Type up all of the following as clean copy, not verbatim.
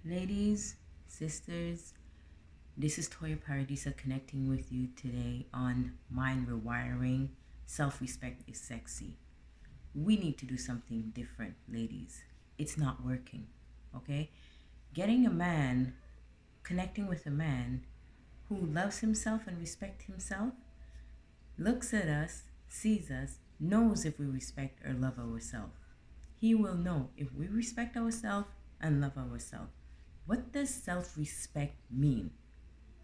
Ladies, sisters, this is Toya Paradisa connecting with you today on Mind-rewiring. Self-respect is sexy. We need to do something different, ladies. It's not working, okay? Getting a man, connecting with a man who loves himself and respects himself, looks at us, sees us, knows if we respect or love ourselves. He will know if we respect ourselves and love ourselves. What does self respect mean?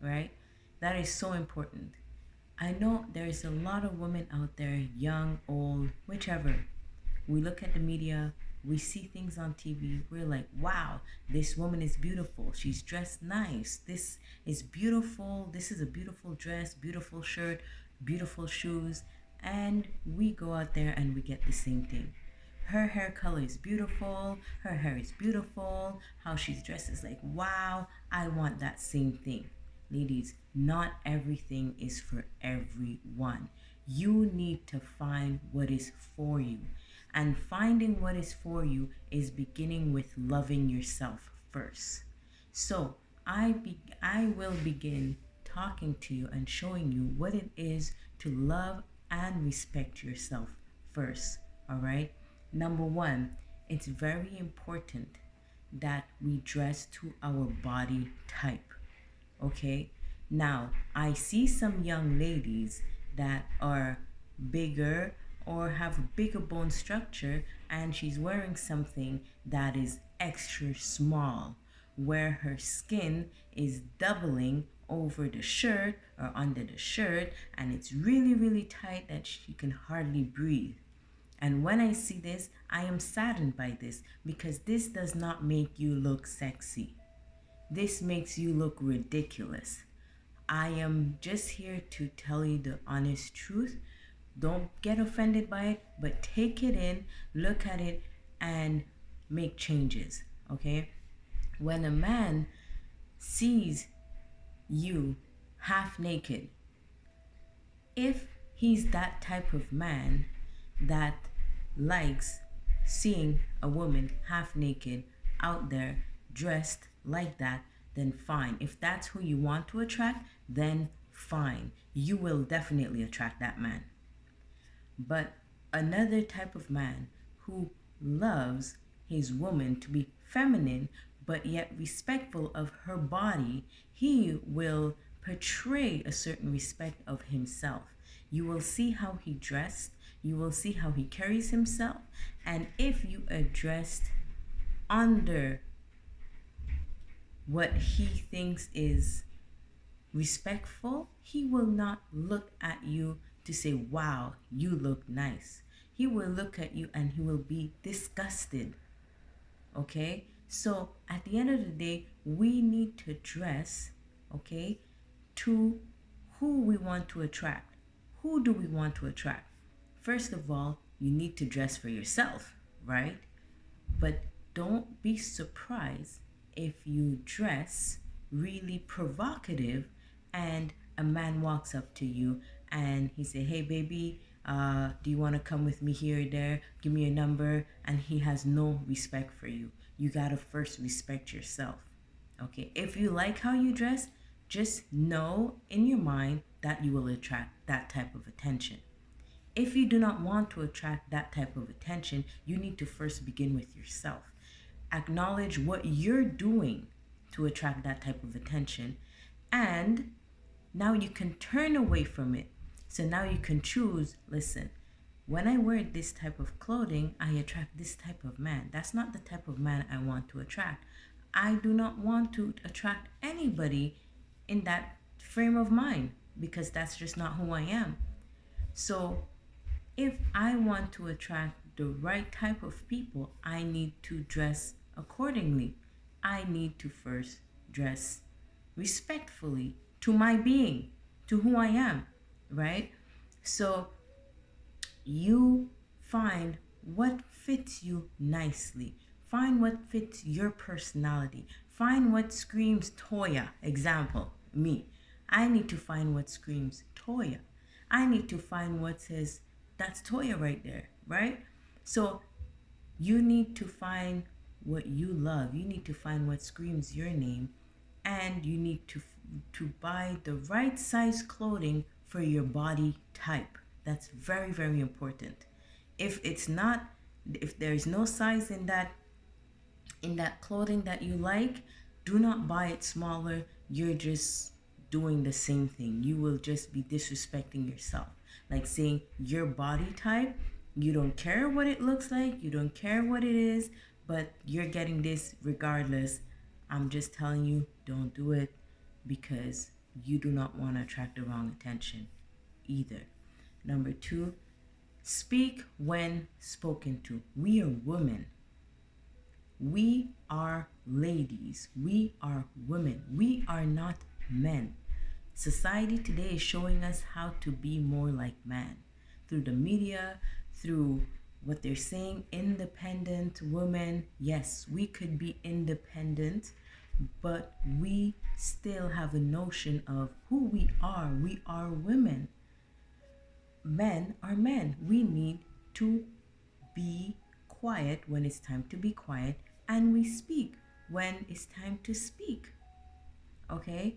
Right? That is so important. I know there is a lot of women out there, young, old, whichever. We look at the media, we see things on TV, we're like, wow, this woman is beautiful. She's dressed nice. This is beautiful. This is a beautiful dress, beautiful shirt, beautiful shoes. And we go out there and we get the same thing. Her hair color is beautiful. Her hair is beautiful. How she's dressed is like, wow, I want that same thing. Ladies, not everything is for everyone. You need to find what is for you. And finding what is for you is beginning with loving yourself first. So I will begin talking to you and showing you what it is to love and respect yourself first. All right? Number one, it's very important that we dress to our body type. Okay? Now, I see some young ladies that are bigger or have a bigger bone structure, and she's wearing something that is extra small, where her skin is doubling over the shirt or under the shirt, and it's really, really tight that she can hardly breathe. And when I see this, I am saddened by this because this does not make you look sexy. This makes you look ridiculous. I am just here to tell you the honest truth. Don't get offended by it, but take it in, look at it, and make changes. Okay? When a man sees you half naked, if he's that type of man that likes seeing a woman half naked out there dressed like that, then fine. If that's who you want to attract, then fine. You will definitely attract that man. But another type of man who loves his woman to be feminine but yet respectful of her body, he will portray a certain respect of himself. You will see how he dressed, you will see how he carries himself, and if you are dressed under what he thinks is respectful, he will not look at you to say, wow, you look nice. He will look at you and he will be disgusted. Okay? So at the end of the day, we need to dress, okay, to who we want to attract. Who do we want to attract? First of all, you need to dress for yourself, right? But don't be surprised if you dress really provocative and a man walks up to you and he say, hey baby, do you want to come with me here or there? Give me a number. And he has no respect for you. You gotta first respect yourself. Okay, if you like how you dress, just know in your mind that you will attract that type of attention. If you do not want to attract that type of attention, you need to first begin with yourself. Acknowledge what you're doing to attract that type of attention, and now you can turn away from it. So now you can choose, listen, when I wear this type of clothing, I attract this type of man. That's not the type of man I want to attract. I do not want to attract anybody in that frame of mind because that's just not who I am. So if I want to attract the right type of people, I need to dress accordingly. I need to first dress respectfully to my being, to who I am, right? So you find what fits you nicely. Find what fits your personality. Find what screams Toya. Example, me. I need to find what screams Toya. I need to find what says, that's Toya right there, right? So you need to find what you love. You need to find what screams your name, and you need to buy the right size clothing for your body type. That's very, very important. If it's not, if there's no size in that clothing that you like, do not buy it smaller. You're just doing the same thing. You will just be disrespecting yourself. Like saying your body type, you don't care what it looks like, you don't care what it is, but you're getting this regardless. I'm just telling you, don't do it, because you do not want to attract the wrong attention either. Number 2, speak when spoken to. We are women. We are ladies. We are women. We are not men. Society today is showing us how to be more like men through the media, through what they're saying, independent women. Yes, we could be independent, but we still have a notion of who we are. We are women. Men are men. We need to be quiet when it's time to be quiet, and we speak when it's time to speak. Okay?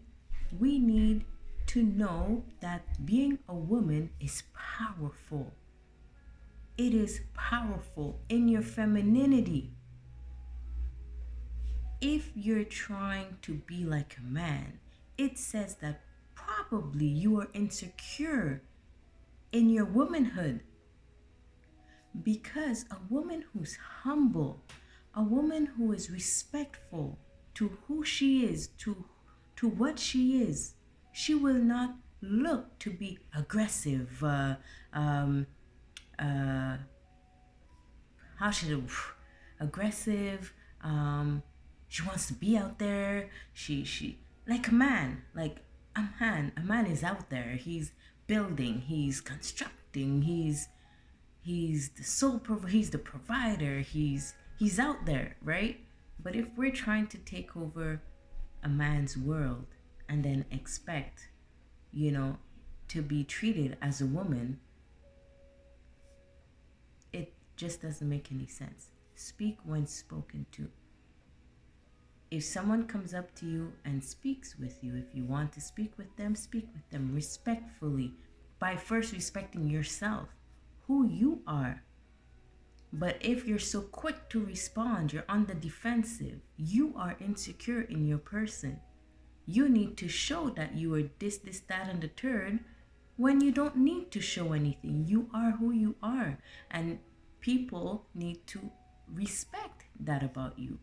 We need to know that being a woman is powerful. It is powerful in your femininity. If you're trying to be like a man, it says that probably you are insecure in your womanhood. Because a woman who's humble, a woman who is respectful to who she is, to what she is, she will not look to be aggressive. How should it? Aggressive. She wants to be out there. She like a man. Like a man. A man is out there. He's building. He's constructing. He's he's the provider. He's out there, right? But if we're trying to take over a man's world and then expect, to be treated as a woman, it just doesn't make any sense. Speak when spoken to. If someone comes up to you and speaks with you, if you want to speak with them respectfully, by first respecting yourself, who you are. But if you're so quick to respond, you're on the defensive, you are insecure in your person. You need to show that you are this, that, and the third, when you don't need to show anything. You are who you are. And people need to respect that about you.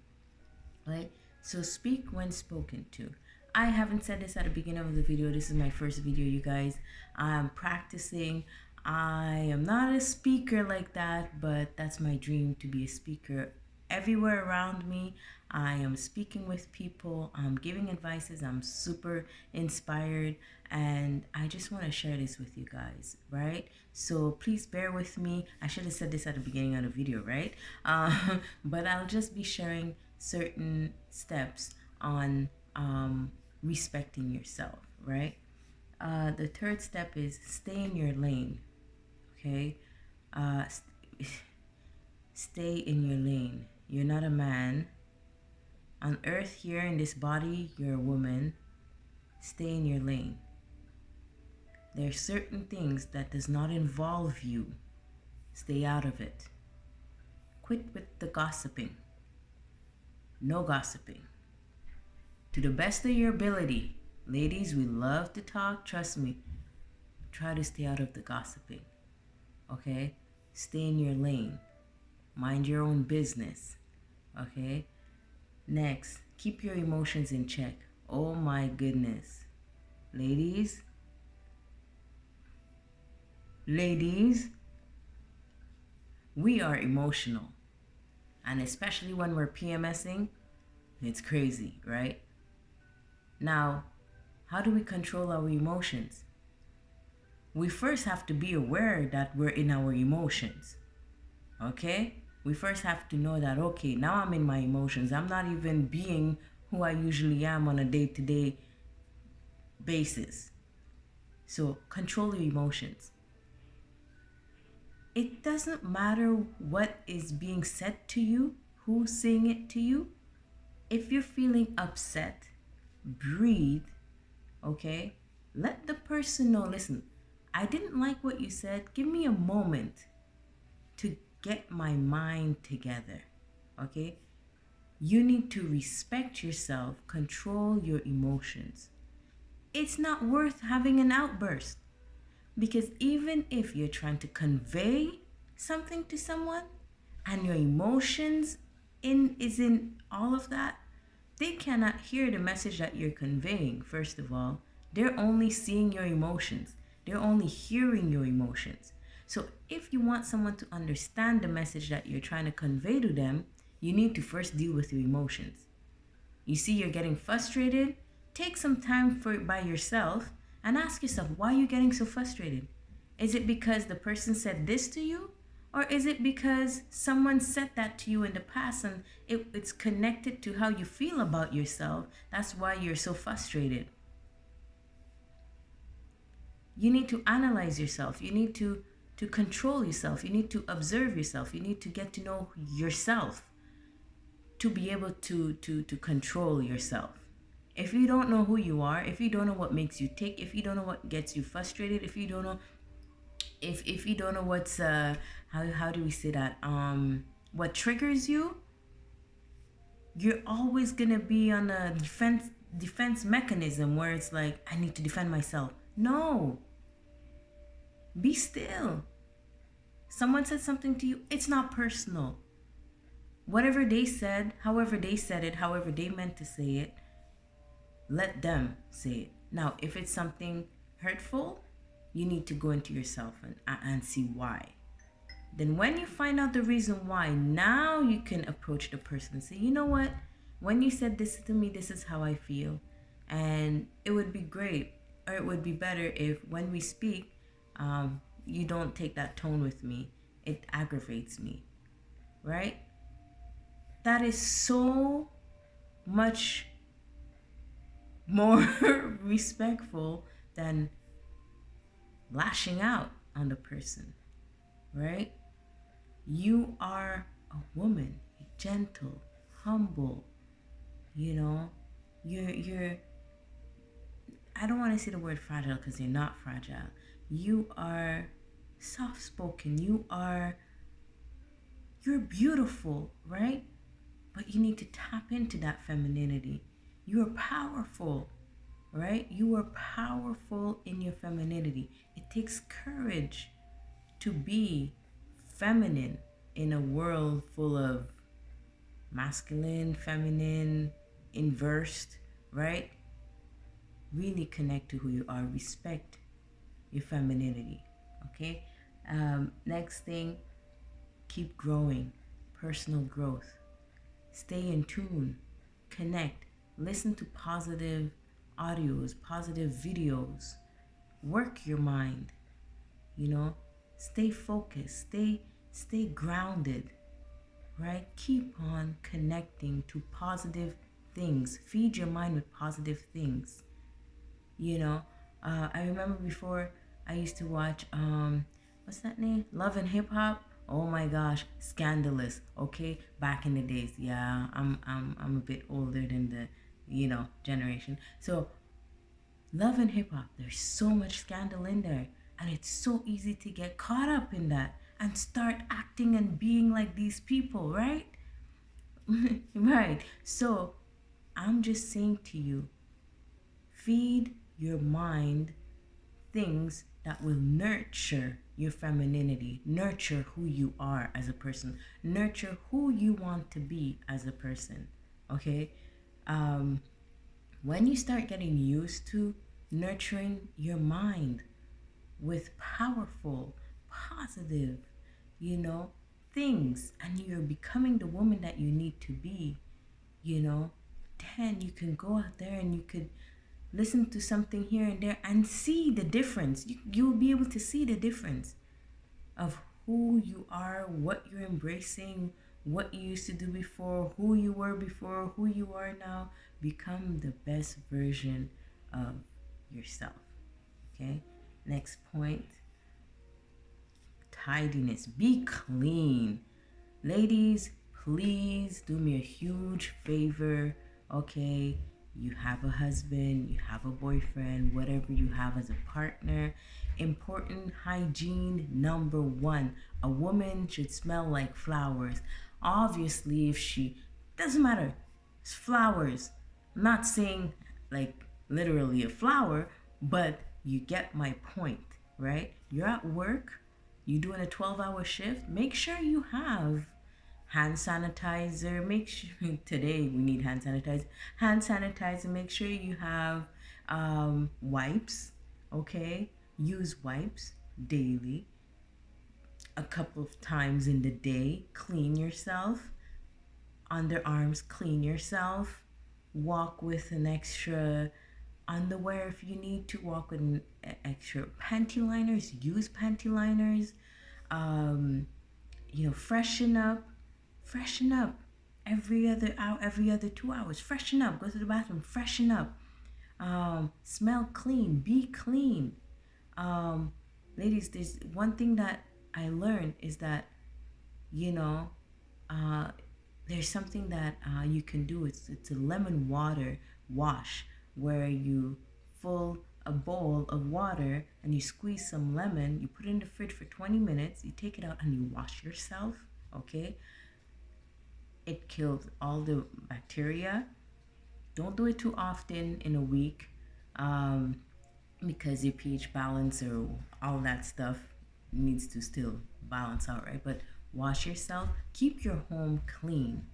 Right? So speak when spoken to. I haven't said this at the beginning of the video. This is my first video, you guys. I'm practicing. I am not a speaker like that, but that's my dream, to be a speaker. Everywhere around me, I am speaking with people. I'm giving advices. I'm super inspired, and I just want to share this with you guys, right? So please bear with me. I should have said this at the beginning of the video, right? But I'll just be sharing certain steps on respecting yourself, right? The third step is stay in your lane. Okay, stay in your lane. You're not a man. On earth here in this body, you're a woman. Stay in your lane. There are certain things that does not involve you. Stay out of it. Quit with the gossiping. No gossiping. To the best of your ability. Ladies, we love to talk. Trust me. Try to stay out of the gossiping. Okay? Stay in your lane. Mind your own business. Okay? Next, keep your emotions in check. Oh my goodness. Ladies, we are emotional. And especially when we're PMSing, it's crazy, right? Now, how do we control our emotions? We first have to be aware that we're in our emotions. Okay? We first have to know that, okay, now I'm in my emotions. I'm not even being who I usually am on a day-to-day basis. So control your emotions. It doesn't matter what is being said to you, who's saying it to you. If you're feeling upset, breathe, okay? Let the person know, listen, I didn't like what you said. Give me a moment to get my mind together, okay? You need to respect yourself, control your emotions. It's not worth having an outburst, because even if you're trying to convey something to someone and your emotions is in all of that, they cannot hear the message that you're conveying. First of all, they're only seeing your emotions. They're only hearing your emotions. So if you want someone to understand the message that you're trying to convey to them, you need to first deal with your emotions. You see you're getting frustrated, take some time for it by yourself and ask yourself, why are you getting so frustrated? Is it because the person said this to you? Or is it because someone said that to you in the past and it's connected to how you feel about yourself? That's why you're so frustrated. You need to analyze yourself. You need to control yourself. You need to observe yourself. You need to get to know yourself to be able to control yourself. If you don't know who you are, if you don't know what makes you tick, if you don't know what gets you frustrated, if you don't know if you don't know what's how do we say that, what triggers you, you're always gonna be on a defense mechanism where it's like, I need to defend myself. No, be still. Someone said something to you, it's not personal. Whatever they said, however they said it, however they meant to say it, let them say it. Now, if it's something hurtful, you need to go into yourself and see why. Then when you find out the reason why, now you can approach the person and say, you know what? When you said this to me, this is how I feel. And it would be great, or it would be better if when we speak, you don't take that tone with me. It aggravates me, right? That is so much more respectful than lashing out on the person, right? You are a woman, gentle, humble, you're I don't want to say the word fragile because you're not fragile. You are soft-spoken. You're beautiful, right? But you need to tap into that femininity. You are powerful, right? You are powerful in your femininity. It takes courage to be feminine in a world full of masculine, feminine, inversed, right? Really connect to who you are. Respect your femininity, okay? Next thing, keep growing. Personal growth. Stay in tune, connect, listen to positive audios, positive videos, work your mind, stay focused, stay grounded, right? Keep on connecting to positive things. Feed your mind with positive things. I remember before I used to watch, what's that name? Love and Hip Hop. Oh my gosh, scandalous. Okay, back in the days, yeah, I'm a bit older than the generation. So Love and Hip Hop, there's so much scandal in there, and it's so easy to get caught up in that and start acting and being like these people, right? Right. So I'm just saying to you, feed your mind things that will nurture your femininity, nurture who you are as a person, nurture who you want to be as a person, okay? When you start getting used to nurturing your mind with powerful, positive, things, and you're becoming the woman that you need to be, then you can go out there and you could listen to something here and there and see the difference. You'll be able to see the difference of who you are, what you're embracing, what you used to do before, who you were before, who you are now. Become the best version of yourself. Okay? Next point, tidiness. Be clean. Ladies, please do me a huge favor, okay? You have a husband, you have a boyfriend, whatever you have as a partner. Important hygiene number one. A woman should smell like flowers. Obviously, if she doesn't matter, it's flowers. I'm not saying like literally a flower, but you get my point, right? You're at work, you're doing a 12-hour shift, make sure you have hand sanitizer. Make sure today we need hand sanitizer. Hand sanitizer. Make sure you have wipes. Okay, use wipes daily, a couple of times in the day. Clean yourself. Underarms, clean yourself. Walk with an extra underwear if you need to. Walk with an extra panty liners. Use panty liners. Freshen up. Freshen up every other hour, every other 2 hours. Freshen up. Go to the bathroom. Freshen up. Smell clean. Be clean. Ladies, there's one thing that I learned is that, you know, there's something that you can do. It's a lemon water wash where you fill a bowl of water and you squeeze some lemon. You put it in the fridge for 20 minutes. You take it out and you wash yourself. Okay. It kills all the bacteria. Don't do it too often in a week, because your pH balance or all that stuff needs to still balance out, right? But wash yourself. Keep your home clean.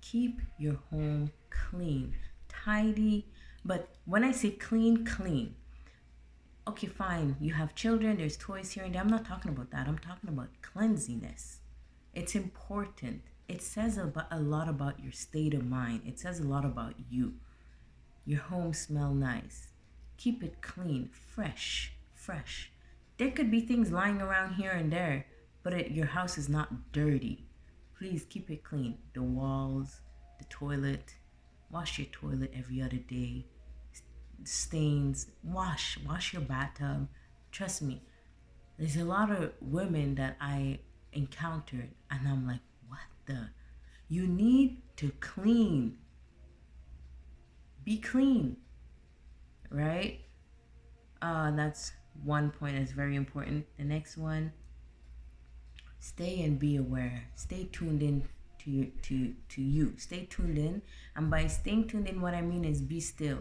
Keep your home clean, tidy. But when I say clean, clean. Okay, fine. You have children. There's toys here and there. I'm not talking about that. I'm talking about cleanliness. It's important. It says a lot about your state of mind. It says a lot about you. Your home smell nice. Keep it clean, fresh. There could be things lying around here and there, but your house is not dirty. Please keep it clean. The walls, the toilet. Wash your toilet every other day. Stains. Wash your bathtub. Trust me, there's a lot of women that I encountered, and I'm like, you need to clean. Be clean, right? That's one point that's very important. The next one, stay and be aware. Stay tuned in to you. Stay tuned in, and by staying tuned in, what I mean is be still.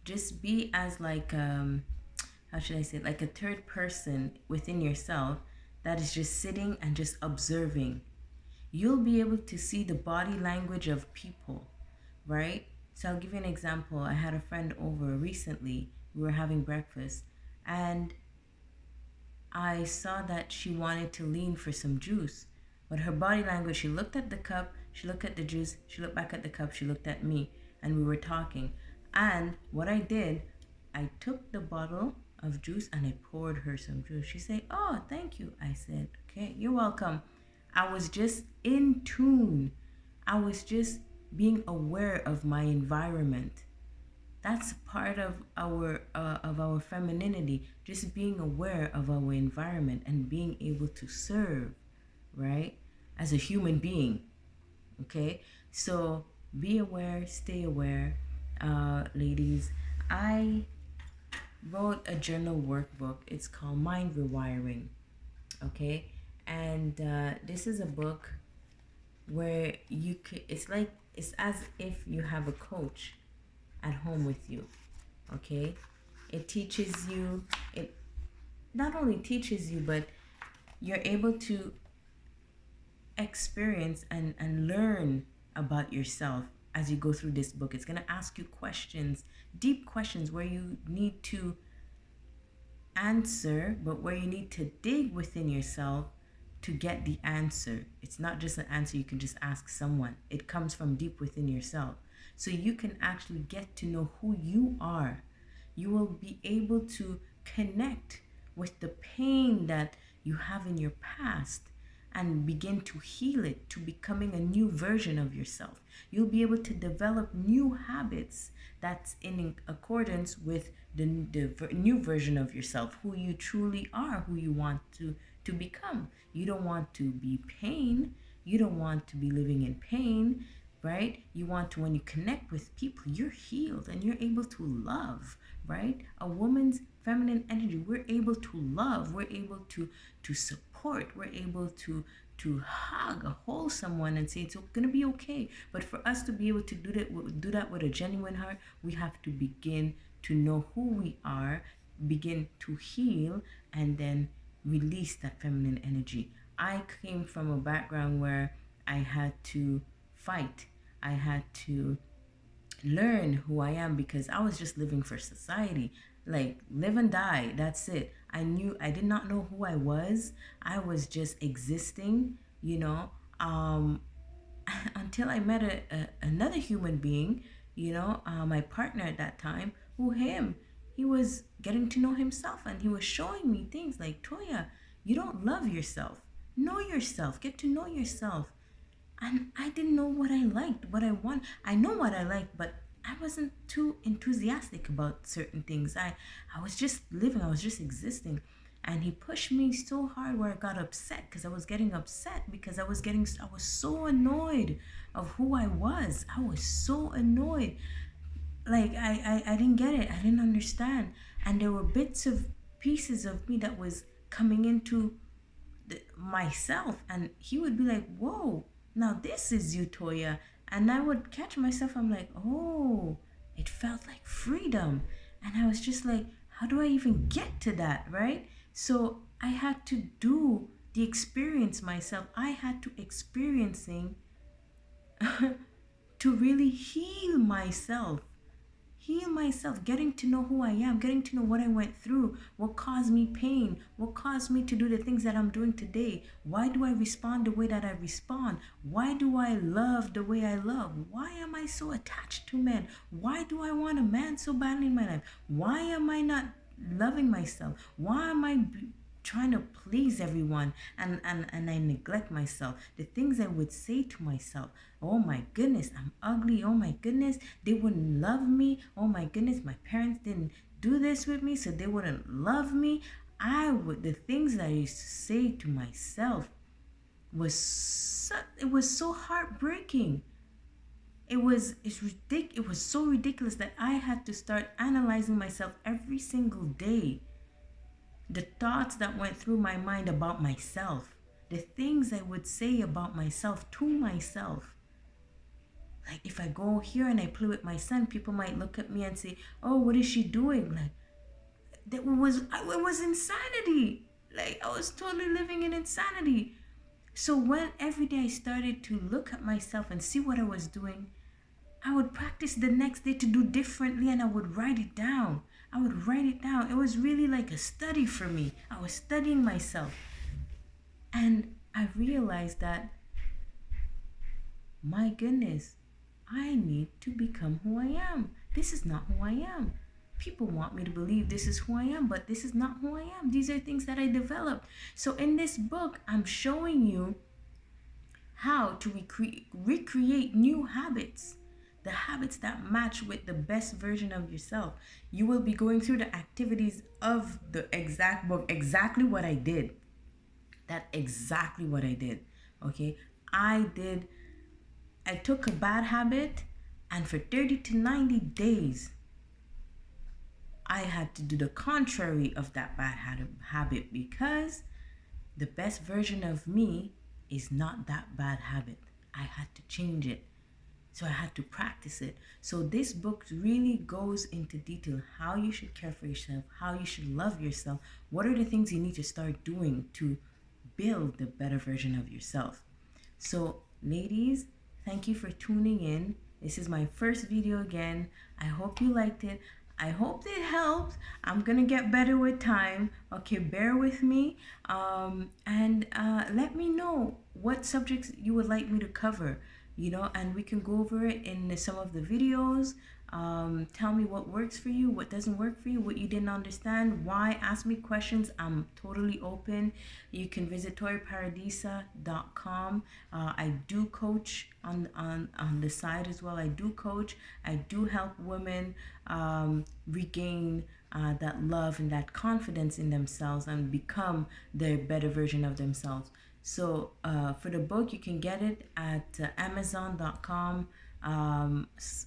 Just be as like how should I say it? Like a third person within yourself that is just sitting and just observing. You'll be able to see the body language of people, right? So I'll give you an example. I had a friend over recently. We were having breakfast, and I saw that she wanted to lean for some juice. But her body language, she looked at the cup, she looked at the juice, she looked back at the cup, she looked at me, and we were talking. And what I did, I took the bottle of juice and I poured her some juice. She said, "Oh, thank you." I said, "Okay, you're welcome." I was just in tune. I was just being aware of my environment. That's part of our femininity, just being aware of our environment and being able to serve, right? As a human being. Okay? So be aware, stay aware. Ladies, I wrote a journal workbook. It's called Mind-rewiring. Okay? And this is a book where it's as if you have a coach at home with you. Okay, it teaches you, it not only teaches you, but you're able to experience and learn about yourself as you go through this book. It's going to ask you questions, deep questions, where you need to answer, but where you need to dig within yourself to get the answer. It's not just an answer you can just ask someone. It comes from deep within yourself. So you can actually get to know who you are. You will be able to connect with the pain that you have in your past and begin to heal it to becoming a new version of yourself. You'll be able to develop new habits that's in accordance with the new version of yourself, who you truly are, who you want to become. You don't want to be pain. You don't want to be living in pain, right? You want to, when you connect with people, you're healed and you're able to love, right? A woman's feminine energy, we're able to love, we're able to support, we're able to hug, hold someone and say it's gonna be okay. But for us to be able to do that with a genuine heart, we have to begin to know who we are, begin to heal, and then release that feminine energy. I came from a background where I had to fight. I had to learn who I am because I was just living for society. Like live and die, that's it. I did not know who I was. I was just existing, you know. Until I met another human being, my partner at that time, he was getting to know himself and he was showing me things like, Toya, you don't love yourself. Know yourself, get to know yourself. And I didn't know what I liked, what I want. I know what I liked, but I wasn't too enthusiastic about certain things. I was just living, I was just existing. And he pushed me so hard where I got upset because I was getting upset because I was so annoyed of who I was. I was so annoyed. Like I didn't get it. I didn't understand. And there were bits of pieces of me that was coming into myself, and he would be like, whoa, now this is you, Toya. And I would catch myself, I'm like, oh, it felt like freedom. And I was just like, how do I even get to that, right? So I had to do the experience myself. I had to experiencing to really heal myself, getting to know who I am, getting to know what I went through, what caused me pain, what caused me to do the things that I'm doing today. Why do I respond the way that I respond? Why do I love the way I love? Why am I so attached to men? Why do I want a man so badly in my life? Why am I not loving myself? Why am I trying to please everyone, and I neglect myself? The things I would say to myself, oh my goodness, I'm ugly, oh my goodness, they wouldn't love me, oh my goodness, my parents didn't do this with me so they wouldn't love me. The things that I used to say to myself it was so heartbreaking. It was so ridiculous that I had to start analyzing myself every single day. The thoughts that went through my mind about myself, the things I would say about myself to myself. Like if I go here and I play with my son, people might look at me and say, oh, what is she doing? Like it was insanity. Like I was totally living in insanity. So when every day I started to look at myself and see what I was doing, I would practice the next day to do differently, and I would write it down. It was really like a study for me. I was studying myself. And I realized that, my goodness, I need to become who I am. This is not who I am. People want me to believe this is who I am, but this is not who I am. These are things that I developed. So in this book, I'm showing you how to recreate new habits, the habits that match with the best version of yourself. You will be going through the activities of the exact book, exactly what I did. That's exactly what I did. Okay, I took a bad habit, and for 30 to 90 days, I had to do the contrary of that bad habit, because the best version of me is not that bad habit. I had to change it. So I had to practice it. So this book really goes into detail how you should care for yourself, how you should love yourself, what are the things you need to start doing to build the better version of yourself. So ladies, thank you for tuning in. This is my first video again. I hope you liked it. I hope it helped. I'm gonna get better with time. Okay, bear with me. And let me know what subjects you would like me to cover, and we can go over it in some of the videos. Tell me what works for you, what doesn't work for you, what you didn't understand, why. Ask me questions. I'm totally open. You can visit toyaparadisa.com. I do coach on the side as well. I do coach. I do help women regain that love and that confidence in themselves and become their better version of themselves. So for the book, you can get it at amazon.com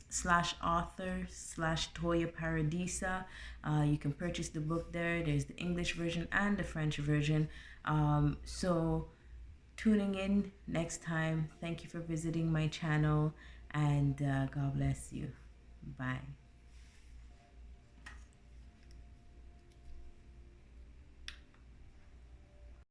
slash author slash Toya Paradisa. You can purchase the book there. There's the English version and the French version. So tuning in next time. Thank you for visiting my channel, and God bless you. Bye.